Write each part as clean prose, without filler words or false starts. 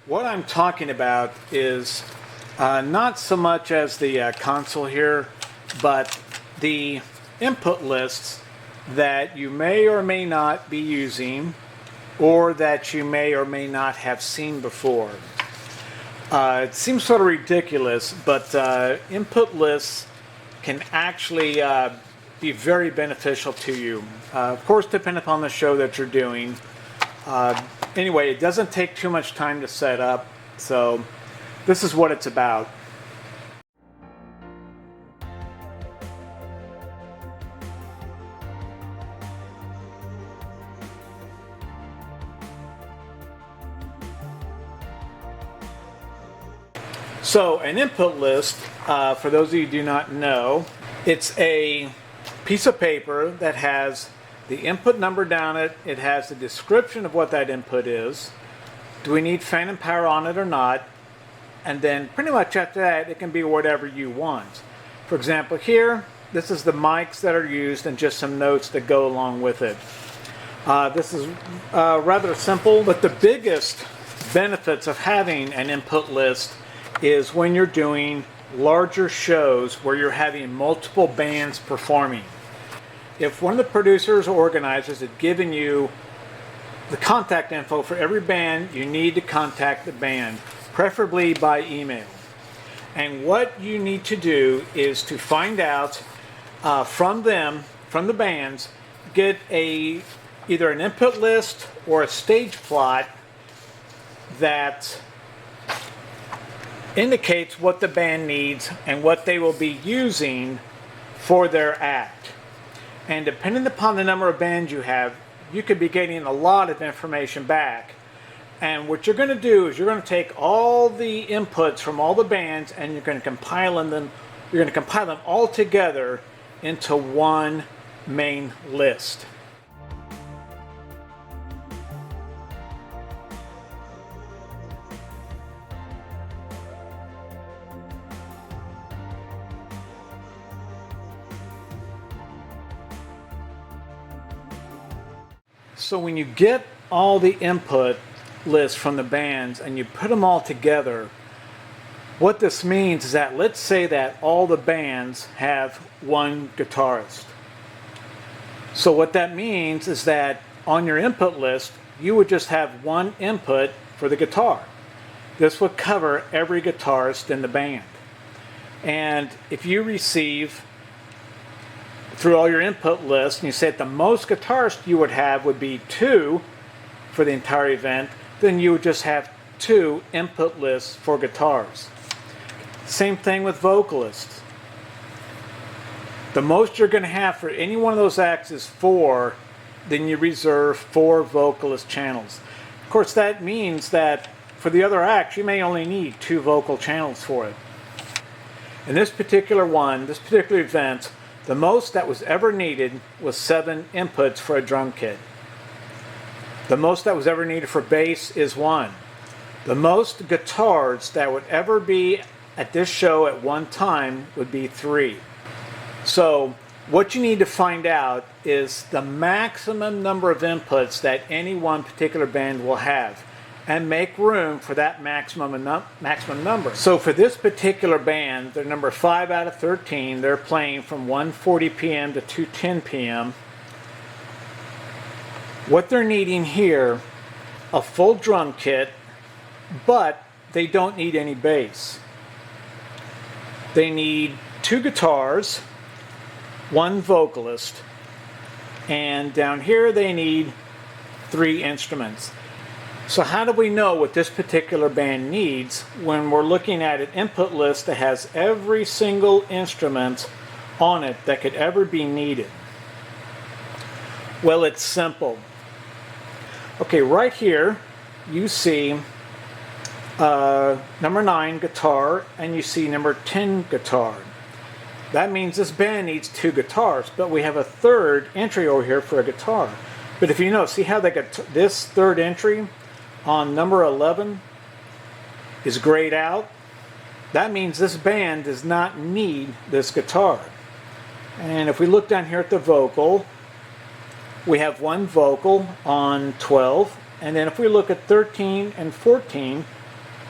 What I'm talking about is not so much as the console here, but the input lists that you may or may not be using or that you may or may not have seen before. It seems sort of ridiculous, but input lists can actually be very beneficial to you. Of course, depending upon the show that you're doing. Anyway, it doesn't take too much time to set up, so this is what it's about. So an input list, for those of you who do not know, it's a piece of paper that has the input number down it. It has the description of what that input is. Do we need phantom power on it or not? And then pretty much after that, it can be whatever you want. For example, here, this is the mics that are used and just some notes that go along with it. This is rather simple, but the biggest benefits of having an input list is when you're doing larger shows where you're having multiple bands performing. If one of the producers or organizers had given you the contact info for every band, you need to contact the band, preferably by email. And what you need to do is to find out from them, from the bands, get either an input list or a stage plot that indicates what the band needs and what they will be using for their act. And depending upon the number of bands you have, you could be getting a lot of information back. And what you're going to do is you're going to take all the inputs from all the bands and you're going to compile them. You're going to compile them all together into one main list. So when you get all the input lists from the bands and you put them all together, what this means is that let's say that all the bands have one guitarist. So what that means is that on your input list, you would just have one input for the guitar. This would cover every guitarist in the band. And if you receive through all your input lists, and you say that the most guitarists you would have would be 2 for the entire event, then you would just have 2 input lists for guitars. Same thing with vocalists. The most you're going to have for any one of those acts is 4, then you reserve 4 vocalist channels. Of course, that means that for the other acts, you may only need 2 vocal channels for it. In this particular one, this particular event, the most that was ever needed was 7 inputs for a drum kit. The most that was ever needed for bass is 1. The most guitars that would ever be at this show at one time would be 3. So what you need to find out is the maximum number of inputs that any one particular band will have, and make room for that maximum number. So for this particular band, they're number 5 out of 13. They're playing from 1:40 p.m. to 2:10 p.m. What they're needing here, a full drum kit, but they don't need any bass. They need 2 guitars, 1 vocalist, and down here they need 3 instruments. So how do we know what this particular band needs when we're looking at an input list that has every single instrument on it that could ever be needed? Well, it's simple. Okay, right here you see number 9 guitar and you see number 10 guitar. That means this band needs 2 guitars, but we have a third entry over here for a guitar. But if you know, see how they got this third entry on number 11 is grayed out? That means this band does not need this guitar. And if we look down here at the vocal, we have 1 vocal on 12, and then if we look at 13 and 14,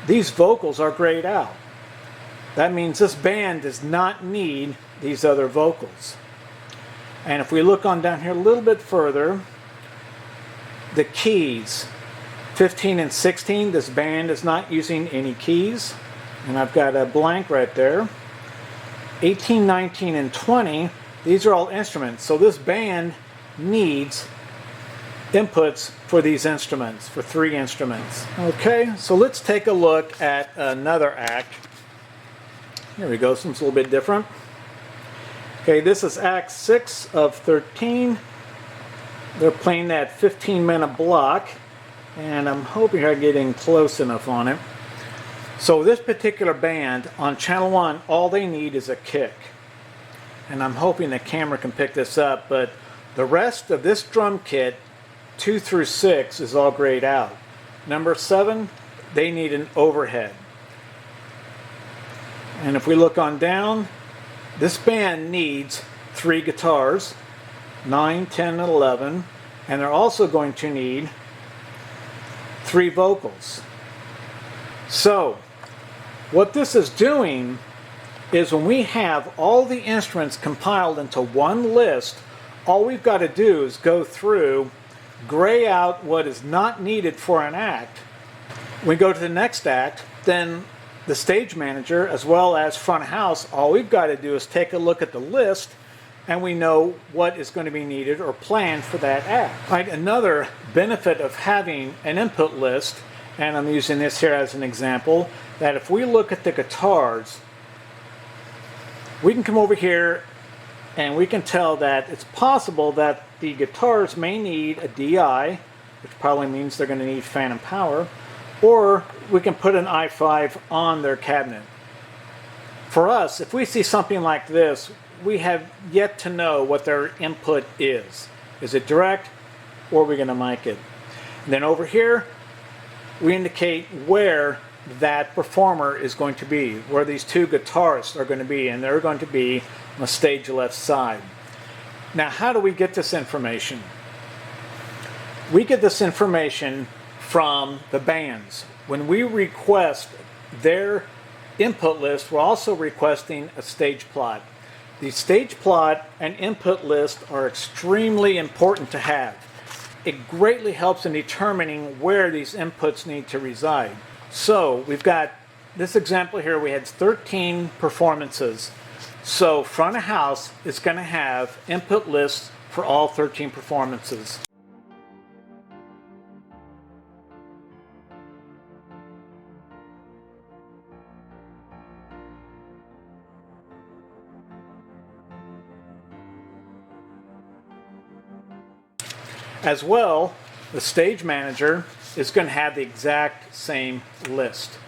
these vocals are grayed out. That means this band does not need these other vocals. And if we look on down here a little bit further, the keys, 15 and 16, this band is not using any keys. And I've got a blank right there. 18, 19, and 20, these are all instruments. So this band needs inputs for these instruments, for 3 instruments. Okay, so let's take a look at another act. Here we go, something's a little bit different. Okay, this is Act 6 of 13. They're playing that 15-minute block, and I'm hoping I'm getting close enough on it. So this particular band, on channel 1, all they need is a kick. And I'm hoping the camera can pick this up, but the rest of this drum kit, 2 through 6, is all grayed out. Number 7, they need an overhead. And if we look on down, this band needs 3 guitars, 9, 10, and 11, and they're also going to need 3 vocals. So, what this is doing is when we have all the instruments compiled into one list, all we've got to do is go through, gray out what is not needed for an act. When we go to the next act, then the stage manager, as well as front of house, all we've got to do is take a look at the list and we know what is going to be needed or planned for that act. Right? Another benefit of having an input list, and I'm using this here as an example, that if we look at the guitars, we can come over here and we can tell that it's possible that the guitars may need a DI, which probably means they're going to need phantom power, or we can put an i5 on their cabinet. For us, if we see something like this, we have yet to know what their input is. Is it direct, or are we going to mic it? And then over here, we indicate where that performer is going to be, where these 2 guitarists are going to be, and they're going to be on the stage left side. Now, how do we get this information? We get this information from the bands. When we request their input list, we're also requesting a stage plot. The stage plot and input list are extremely important to have. It greatly helps in determining where these inputs need to reside. So we've got this example here, we had 13 performances. So front of house is going to have input lists for all 13 performances. As well, the stage manager is going to have the exact same list.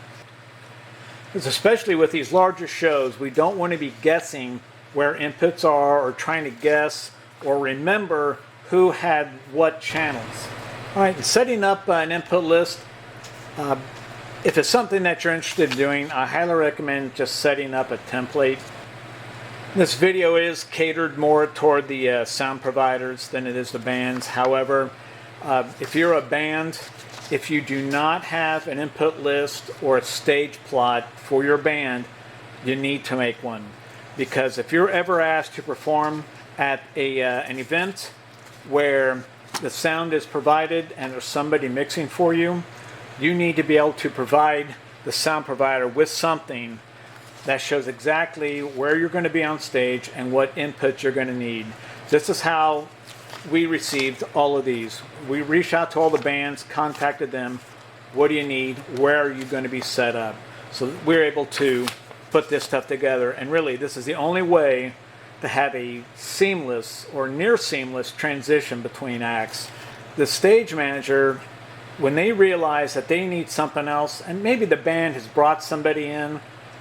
Because especially with these larger shows, we don't want to be guessing where inputs are or trying to guess or remember who had what channels. All right, setting up an input list, if it's something that you're interested in doing, I highly recommend just setting up a template. This video is catered more toward the sound providers than it is the bands. However, if you're a band, if you do not have an input list or a stage plot for your band, you need to make one. Because if you're ever asked to perform at an event where the sound is provided and there's somebody mixing for you, you need to be able to provide the sound provider with something that shows exactly where you're going to be on stage and what input you're going to need. This is how we received all of these. We reached out to all the bands, contacted them. What do you need? Where are you going to be set up? So we're able to put this stuff together. And really, this is the only way to have a seamless or near seamless transition between acts. The stage manager, when they realize that they need something else, and maybe the band has brought somebody in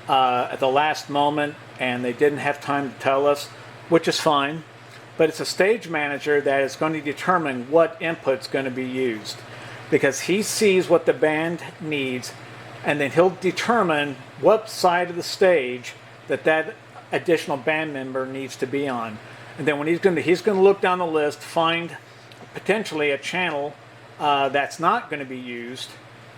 at the last moment and they didn't have time to tell us, which is fine, but it's a stage manager that is going to determine what input's going to be used, because he sees what the band needs and then he'll determine what side of the stage that additional band member needs to be on. And then when he's going to look down the list, find potentially a channel that's not going to be used,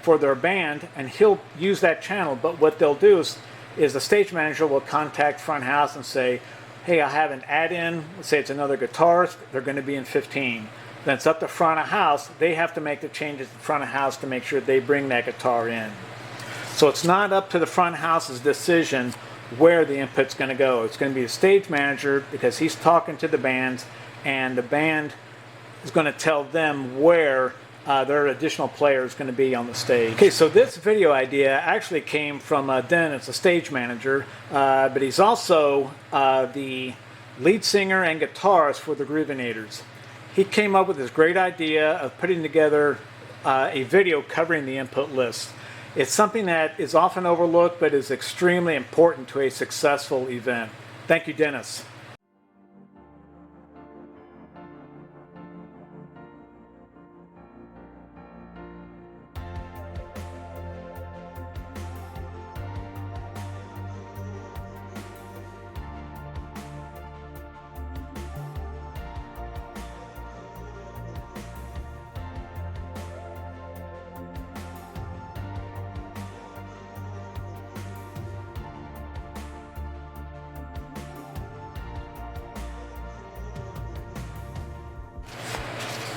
for their band, and he'll use that channel. But what they'll do is the stage manager will contact front house and say, hey, I have an add-in, let's say it's another guitarist, they're going to be in 15. Then it's up to front of house, they have to make the changes to front of house to make sure they bring that guitar in. So it's not up to the front house's decision where the input's going to go. It's going to be the stage manager, because he's talking to the bands, and the band is going to tell them where their additional player is going to be on the stage. Okay, so this video idea actually came from Dennis, a stage manager, but he's also the lead singer and guitarist for theGroovynators. He came up with this great idea of putting together a video covering the input list. It's something that is often overlooked, but is extremely important to a successful event. Thank you, Dennis.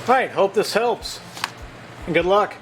All right, hope this helps, and good luck.